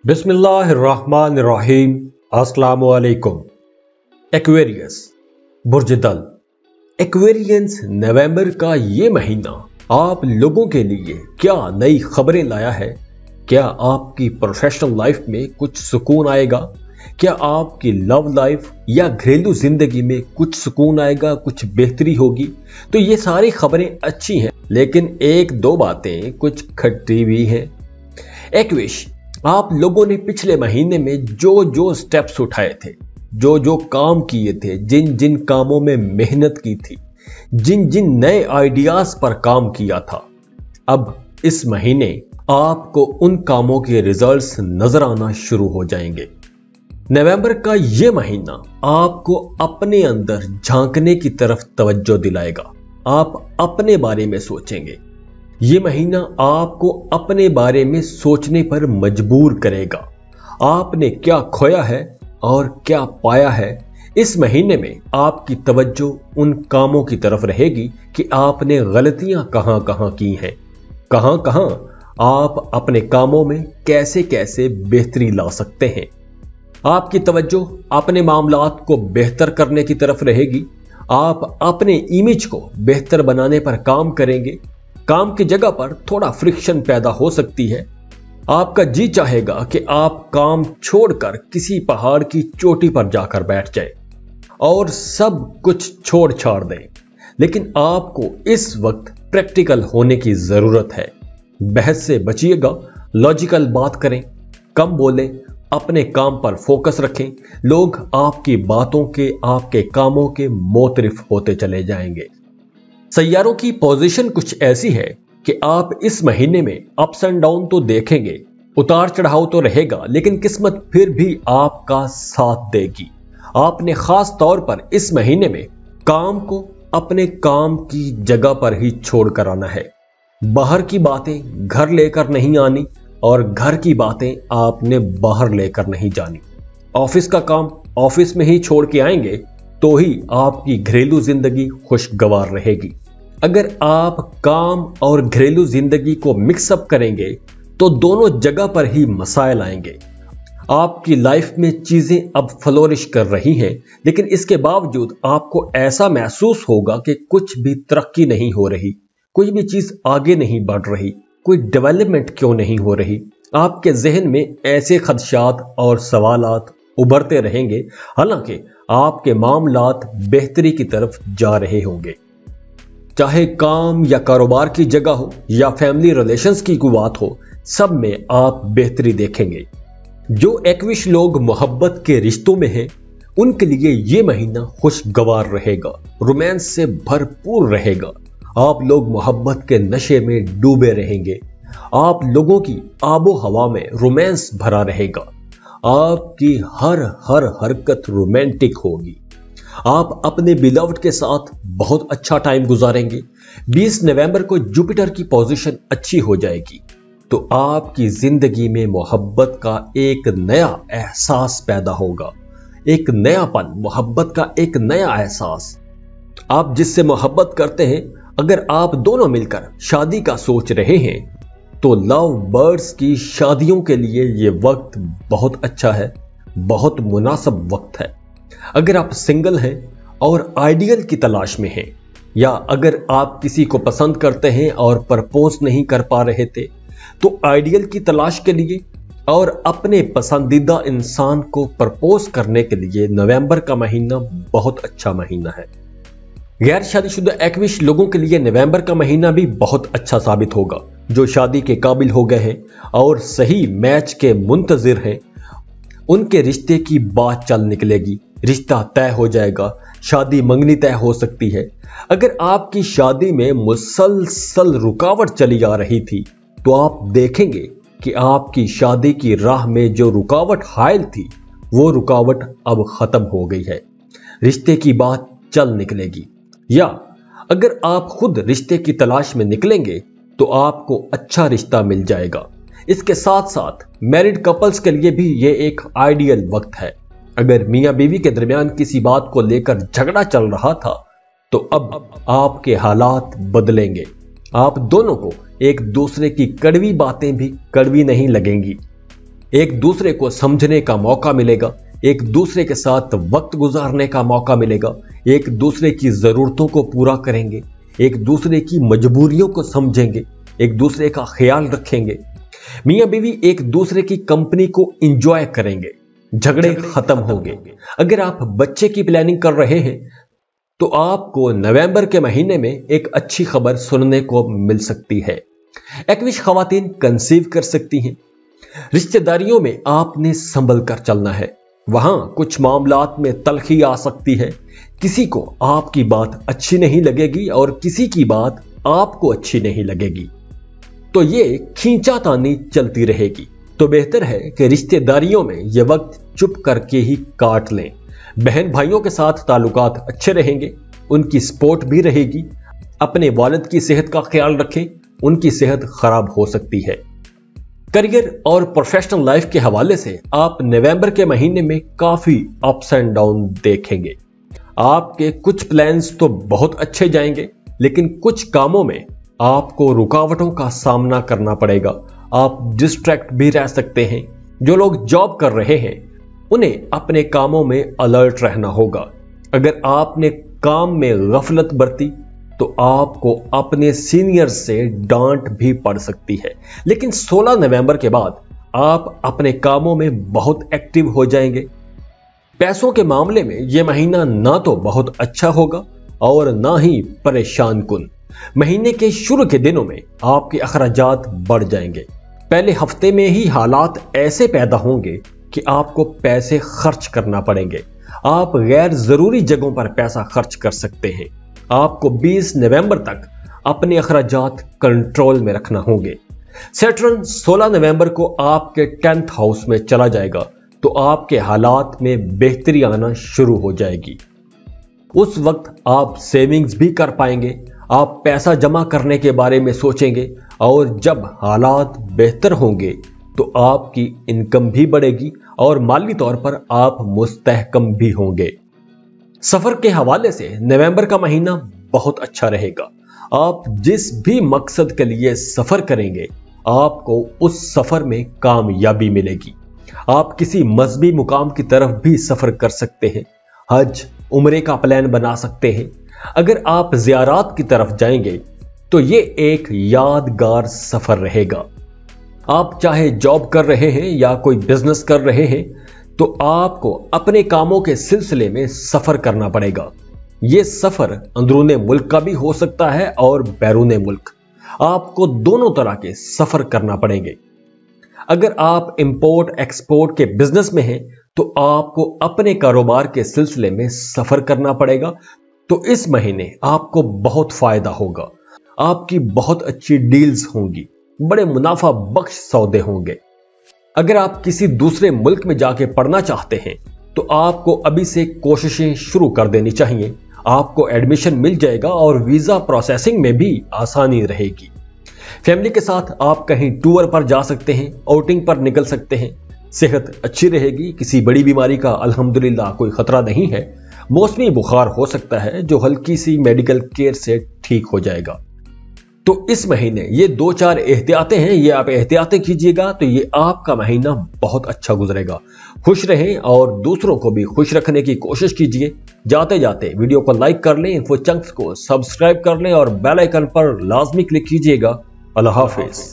बिस्मिल्लाहिर्रहमानिर्रहीम। अस्सलामुअलैकुम। एक्वेरियस बुर्ज दल। एक्वेरियंस नवंबर का ये महीना आप लोगों के लिए क्या नई खबरें लाया है? क्या आपकी प्रोफेशनल लाइफ में कुछ सुकून आएगा? क्या आपकी लव लाइफ या घरेलू जिंदगी में कुछ सुकून आएगा, कुछ बेहतरी होगी? तो ये सारी खबरें अच्छी हैं, लेकिन एक दो बातें कुछ खट्टी भी हैं। एक्वेश, आप लोगों ने पिछले महीने में जो जो स्टेप्स उठाए थे, जो जो काम किए थे, जिन जिन कामों में मेहनत की थी, जिन जिन नए आइडियाज पर काम किया था, अब इस महीने आपको उन कामों के रिजल्ट्स नजर आना शुरू हो जाएंगे। नवंबर का यह महीना आपको अपने अंदर झांकने की तरफ तवज्जो दिलाएगा। आप अपने बारे में सोचेंगे। ये महीना आपको अपने बारे में सोचने पर मजबूर करेगा। आपने क्या खोया है और क्या पाया है। इस महीने में आपकी तवज्जो उन कामों की तरफ रहेगी कि आपने गलतियां कहां कहां की हैं, कहां कहां आप अपने कामों में कैसे कैसे बेहतरी ला सकते हैं। आपकी तवज्जो अपने मामलात को बेहतर करने की तरफ रहेगी। आप अपने इमेज को बेहतर बनाने पर काम करेंगे। काम की जगह पर थोड़ा फ्रिक्शन पैदा हो सकती है। आपका जी चाहेगा कि आप काम छोड़कर किसी पहाड़ की चोटी पर जाकर बैठ जाएं और सब कुछ छोड़ छाड़ दें, लेकिन आपको इस वक्त प्रैक्टिकल होने की जरूरत है। बहस से बचिएगा, लॉजिकल बात करें, कम बोलें, अपने काम पर फोकस रखें। लोग आपकी बातों के, आपके कामों के मोतरिफ होते चले जाएंगे। सैयारों की पोजीशन कुछ ऐसी है कि आप इस महीने में अप्स एंड डाउन तो देखेंगे, उतार चढ़ाव तो रहेगा, लेकिन किस्मत फिर भी आपका साथ देगी। आपने खास तौर पर इस महीने में काम को अपने काम की जगह पर ही छोड़कर आना है। बाहर की बातें घर लेकर नहीं आनी और घर की बातें आपने बाहर लेकर नहीं जानी। ऑफिस का काम ऑफिस में ही छोड़ के आएंगे तो ही आपकी घरेलू जिंदगी खुशगवार रहेगी। अगर आप काम और घरेलू जिंदगी को मिक्सअप करेंगे तो दोनों जगह पर ही मसाइल आएंगे। आपकी लाइफ में चीजें अब फ्लोरिश कर रही हैं, लेकिन इसके बावजूद आपको ऐसा महसूस होगा कि कुछ भी तरक्की नहीं हो रही, कोई भी चीज आगे नहीं बढ़ रही, कोई डेवलपमेंट क्यों नहीं हो रही। आपके जहन में ऐसे खदशात और सवालात उभरते रहेंगे, हालांकि आपके मामलात बेहतरी की तरफ जा रहे होंगे। चाहे काम या कारोबार की जगह हो या फैमिली रिलेशंस की कोई बात हो, सब में आप बेहतरी देखेंगे। जो एक्विश लोग मोहब्बत के रिश्तों में हैं, उनके लिए यह महीना खुशगवार रहेगा, रोमांस से भरपूर रहेगा। आप लोग मोहब्बत के नशे में डूबे रहेंगे। आप लोगों की आबो हवा में रोमांस भरा रहेगा। आपकी हर हरकत रोमांटिक होगी। आप अपने बिलव्ड के साथ बहुत अच्छा टाइम गुजारेंगे। 20 नवंबर को जुपिटर की पोजीशन अच्छी हो जाएगी, तो आपकी जिंदगी में मोहब्बत का एक नया एहसास पैदा होगा, एक नयापन, मोहब्बत का एक नया एहसास। आप जिससे मोहब्बत करते हैं, अगर आप दोनों मिलकर शादी का सोच रहे हैं तो लव बर्ड्स की शादियों के लिए यह वक्त बहुत अच्छा है, बहुत मुनासिब वक्त है। अगर आप सिंगल हैं और आइडियल की तलाश में हैं, या अगर आप किसी को पसंद करते हैं और प्रपोज नहीं कर पा रहे थे, तो आइडियल की तलाश के लिए और अपने पसंदीदा इंसान को प्रपोज करने के लिए नवंबर का महीना बहुत अच्छा महीना है। गैर शादीशुदा एक्विश लोगों के लिए नवंबर का महीना भी बहुत अच्छा साबित होगा। जो शादी के काबिल हो गए हैं और सही मैच के मुंतजिर हैं, उनके रिश्ते की बात चल निकलेगी, रिश्ता तय हो जाएगा, शादी मंगनी तय हो सकती है। अगर आपकी शादी में मुसलसल रुकावट चली आ रही थी, तो आप देखेंगे कि आपकी शादी की राह में जो रुकावट हायल थी, वो रुकावट अब खत्म हो गई है। रिश्ते की बात चल निकलेगी। या अगर आप खुद रिश्ते की तलाश में निकलेंगे तो आपको अच्छा रिश्ता मिल जाएगा। इसके साथ साथ मैरिड कपल्स के लिए भी ये एक आइडियल वक्त है। अगर मियां बीवी के दरमियान किसी बात को लेकर झगड़ा चल रहा था, तो अब आपके हालात बदलेंगे। आप दोनों को एक दूसरे की कड़वी बातें भी कड़वी नहीं लगेंगी। एक दूसरे को समझने का मौका मिलेगा, एक दूसरे के साथ वक्त गुजारने का मौका मिलेगा, एक दूसरे की जरूरतों को पूरा करेंगे, एक दूसरे की मजबूरियों को समझेंगे, एक दूसरे का ख्याल रखेंगे। मियां बीवी एक दूसरे की कंपनी को एंजॉय करेंगे, झगड़े खत्म होंगे। अगर आप बच्चे की प्लानिंग कर रहे हैं तो आपको नवंबर के महीने में एक अच्छी खबर सुनने को मिल सकती है। एक्विश खवातीन कंसीव कर सकती हैं। रिश्तेदारियों में आपने संभल कर चलना है, वहां कुछ मामलात में तलखी आ सकती है। किसी को आपकी बात अच्छी नहीं लगेगी और किसी की बात आपको अच्छी नहीं लगेगी, तो ये खींचातानी चलती रहेगी। तो बेहतर है कि रिश्तेदारियों में यह वक्त चुप करके ही काट लें। बहन भाइयों के साथ ताल्लुकात अच्छे रहेंगे, उनकी सपोर्ट भी रहेगी। अपने वालिद की सेहत का ख्याल रखें, उनकी सेहत खराब हो सकती है। करियर और प्रोफेशनल लाइफ के हवाले से आप नवंबर के महीने में काफी अप्स एंड डाउन देखेंगे। आपके कुछ प्लान्स तो बहुत अच्छे जाएंगे, लेकिन कुछ कामों में आपको रुकावटों का सामना करना पड़ेगा। आप डिस्ट्रैक्ट भी रह सकते हैं। जो लोग जॉब कर रहे हैं उन्हें अपने कामों में अलर्ट रहना होगा। अगर आपने काम में गफलत बरती तो आपको अपने सीनियर से डांट भी पड़ सकती है। लेकिन 16 नवंबर के बाद आप अपने कामों में बहुत एक्टिव हो जाएंगे। पैसों के मामले में यह महीना ना तो बहुत अच्छा होगा और ना ही परेशान कुन। महीने के शुरू के दिनों में आपके अखराजात बढ़ जाएंगे। पहले हफ्ते में ही हालात ऐसे पैदा होंगे कि आपको पैसे खर्च करना पड़ेंगे। आप गैर जरूरी जगहों पर पैसा खर्च कर सकते हैं। आपको 20 नवंबर तक अपने अखराजात कंट्रोल में रखना होंगे। सैटर्न 16 नवंबर को आपके 10th हाउस में चला जाएगा, तो आपके हालात में बेहतरी आना शुरू हो जाएगी। उस वक्त आप सेविंग्स भी कर पाएंगे। आप पैसा जमा करने के बारे में सोचेंगे और जब हालात बेहतर होंगे तो आपकी इनकम भी बढ़ेगी और माली तौर पर आप मुस्तहकम भी होंगे। सफर के हवाले से नवंबर का महीना बहुत अच्छा रहेगा। आप जिस भी मकसद के लिए सफर करेंगे आपको उस सफर में कामयाबी मिलेगी। आप किसी मजहबी मुकाम की तरफ भी सफर कर सकते हैं। हज उम्रे का प्लान बना सकते हैं। अगर आप ज़ियारात की तरफ जाएंगे तो ये एक यादगार सफर रहेगा। आप चाहे जॉब कर रहे हैं या कोई बिजनेस कर रहे हैं तो आपको अपने कामों के सिलसिले में सफर करना पड़ेगा। यह सफर अंदरूने मुल्क का भी हो सकता है और बैरूने मुल्क। आपको दोनों तरह के सफर करना पड़ेंगे। अगर आप इंपोर्ट एक्सपोर्ट के बिजनेस में हैं तो आपको अपने कारोबार के सिलसिले में सफर करना पड़ेगा। तो इस महीने आपको बहुत फायदा होगा। आपकी बहुत अच्छी डील्स होंगी, बड़े मुनाफा बख्श सौदे होंगे। अगर आप किसी दूसरे मुल्क में जाके पढ़ना चाहते हैं तो आपको अभी से कोशिशें शुरू कर देनी चाहिए। आपको एडमिशन मिल जाएगा और वीजा प्रोसेसिंग में भी आसानी रहेगी। फैमिली के साथ आप कहीं टूर पर जा सकते हैं, आउटिंग पर निकल सकते हैं। सेहत अच्छी रहेगी। किसी बड़ी बीमारी का अल्हम्दुलिल्लाह कोई खतरा नहीं है। मौसमी बुखार हो सकता है जो हल्की सी मेडिकल केयर से ठीक हो जाएगा। तो इस महीने ये 2-4 एहतियातें हैं, ये आप एहतियातें कीजिएगा तो ये आपका महीना बहुत अच्छा गुजरेगा। खुश रहें और दूसरों को भी खुश रखने की कोशिश कीजिए। जाते जाते वीडियो को लाइक कर लें, इन्फो चंक्स को सब्सक्राइब कर लें और बेल आइकन पर लाजमी क्लिक कीजिएगा। अल्लाह हाफिज।